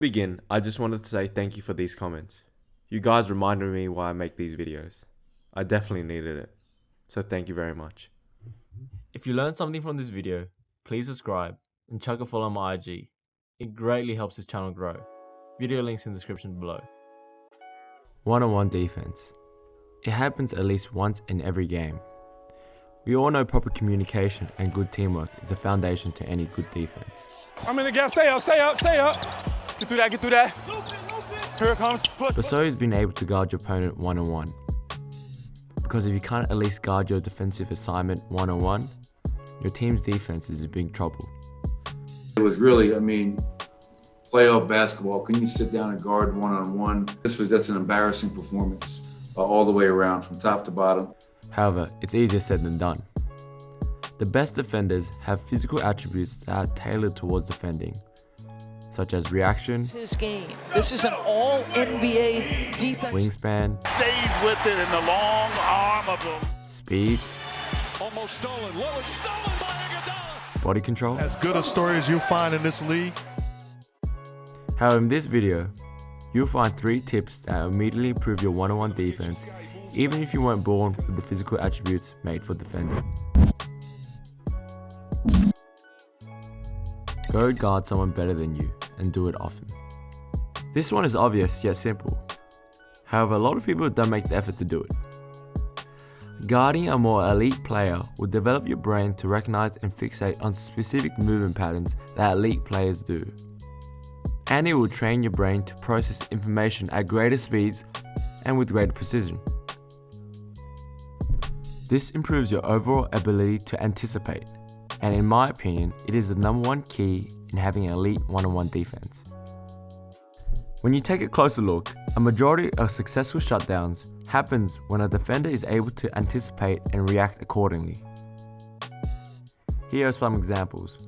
Begin, I just wanted to say thank you for these comments. You guys reminded me why I make these videos. I definitely needed it. So thank you very much. If you learned something from this video, please subscribe and chuck a follow on my IG. It greatly helps this channel grow. Video links in the description below. One-on-one defense. It happens at least once in every game. We all know proper communication and good teamwork is the foundation to any good defense. I'm in the gap, stay up. Get through that. Here it comes. But so is being able to guard your opponent one-on-one. Because if you can't at least guard your defensive assignment one-on-one, your team's defense is in big trouble. It was really, playoff basketball. Can you sit down and guard one-on-one? That's an embarrassing performance all the way around, from top to bottom. However, it's easier said than done. The best defenders have physical attributes that are tailored towards defending, such as reaction, his game. This is an all-NBA defense. Wingspan, stays with it in the long arm of the speed, Almost stolen. Lillard stolen by Iguodala. body control. As good a story as you'll find in this league. However, in this video, you'll find 3 tips that immediately improve your one-on-one defense, even if you weren't born with the physical attributes made for defending. Go guard someone better than you and do it often. This one is obvious yet simple. However, a lot of people don't make the effort to do it. Guarding a more elite player will develop your brain to recognize and fixate on specific movement patterns that elite players do. And it will train your brain to process information at greater speeds and with greater precision. This improves your overall ability to anticipate, and in my opinion, it is the #1 key in having an elite one-on-one defense. When you take a closer look, a majority of successful shutdowns happens when a defender is able to anticipate and react accordingly. Here are some examples.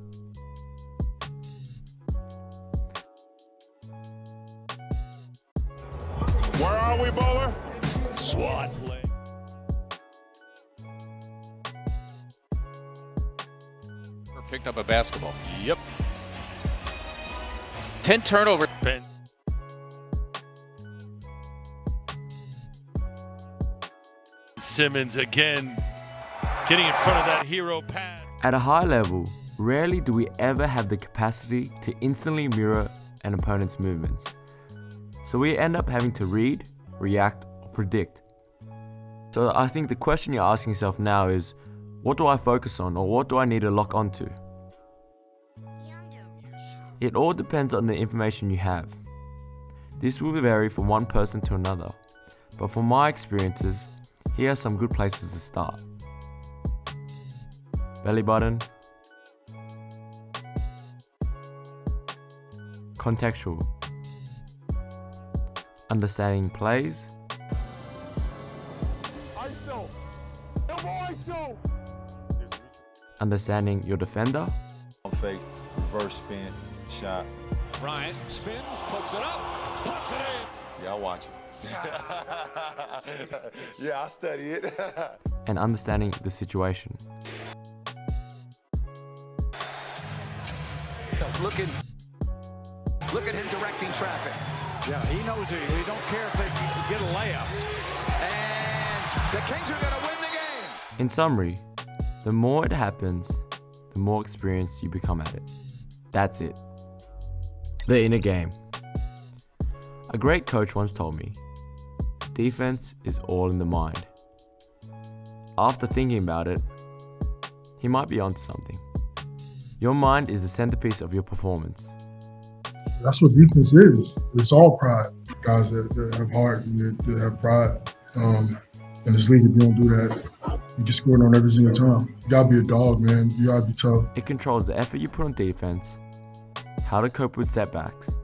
Where are we, bowler? SWAT play. Picked up a basketball. Yep. 10 turnover. Ben. Simmons again getting in front of that hero pad. At a high level, rarely do we ever have the capacity to instantly mirror an opponent's movements. So we end up having to read, react, or predict. So I think the question you're asking yourself now is, what do I focus on, or what do I need to lock onto? It all depends on the information you have. This will vary from one person to another, but from my experiences, here are some good places to start. Belly button, contextual, understanding plays, ISO. ISO. understanding your defender, Fake, reverse spin, shot. Bryant spins, puts it up, puts it in. Yeah, I watch it. Yeah, I study it. and understanding the situation. Look at him directing traffic. Yeah, he knows it. We don't care if they get a layup. And the Kings are going to win the game. In summary, the more it happens, the more experienced you become at it. That's it. The inner game. A great coach once told me, defense is all in the mind. After thinking about it, he might be onto something. Your mind is the centerpiece of your performance. That's what defense is. It's all pride. Guys that have heart and that have pride. In this league, if you don't do that, you get scored on every single time. You gotta be a dog, man. You gotta be tough. It controls the effort you put on defense, how to cope with setbacks,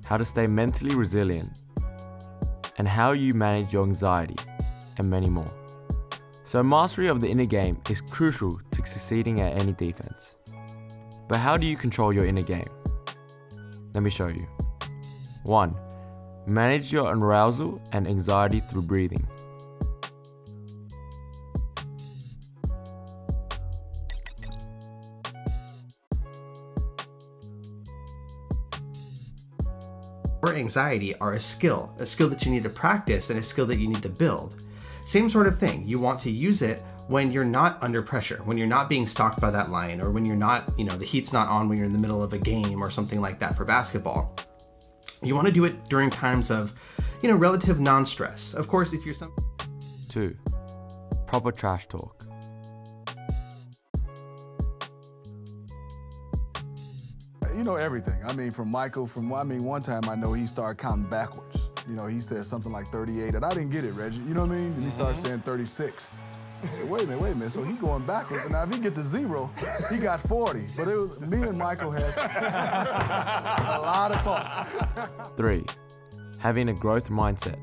how to stay mentally resilient, and how you manage your anxiety, and many more. So mastery of the inner game is crucial to succeeding at any defense. But how do you control your inner game? Let me show you. 1. Manage your arousal and anxiety through breathing. or anxiety are a skill that you need to practice and a skill that you need to build. Same sort of thing. You want to use it when you're not under pressure, when you're not being stalked by that lion, or when you're not, the heat's not on when you're in the middle of a game or something like that for basketball. You want to do it during times of, relative non-stress. Of course, if you're 2. Proper trash talk. You know everything. I mean, from Michael, one time I know he started counting backwards. He said something like 38, and I didn't get it, Reggie. You know what I mean? And he started saying 36. I said, wait a minute. So he going backwards. And now if he get to 0, he got 40. But it was me and Michael had a lot of talks. 3. Having a growth mindset.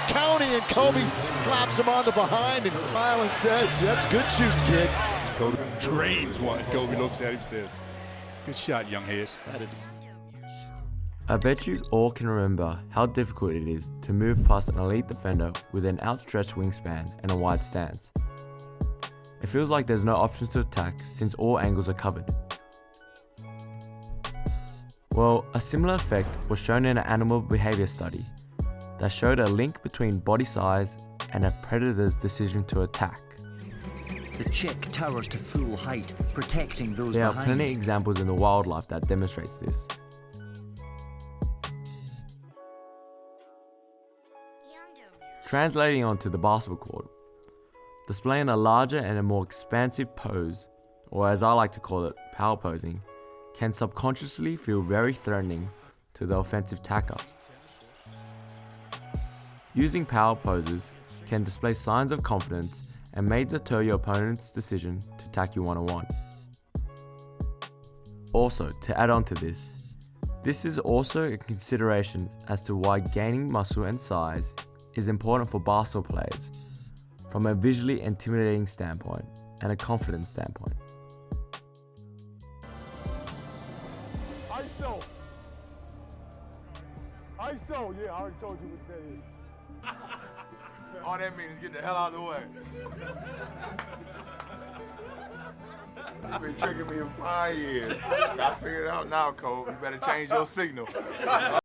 County, and Kobe slaps him on the behind, and Mylan says, that's good shooting, kid. Kobe drains one. Kobe looks at him and says, good shot, young head. That is. I bet you all can remember how difficult it is to move past an elite defender with an outstretched wingspan and a wide stance. It feels like there's no options to attack since all angles are covered. Well, a similar effect was shown in an animal behavior study that showed a link between body size and a predator's decision to attack. The chick towers to full height, protecting those There behind. are plenty of examples in the wildlife that demonstrates this. Translating onto the basketball court, displaying a larger and a more expansive pose, or as I like to call it, power posing, can subconsciously feel very threatening to the offensive attacker. Using power poses can display signs of confidence and may deter your opponent's decision to attack you one-on-one. Also, to add on to this is also a consideration as to why gaining muscle and size is important for basketball players from a visually intimidating standpoint and a confidence standpoint. ISO, yeah, I already told you what that is. All that means is get the hell out of the way. You've been tricking me in 5 years. I figured it out now, Cole. You better change your signal.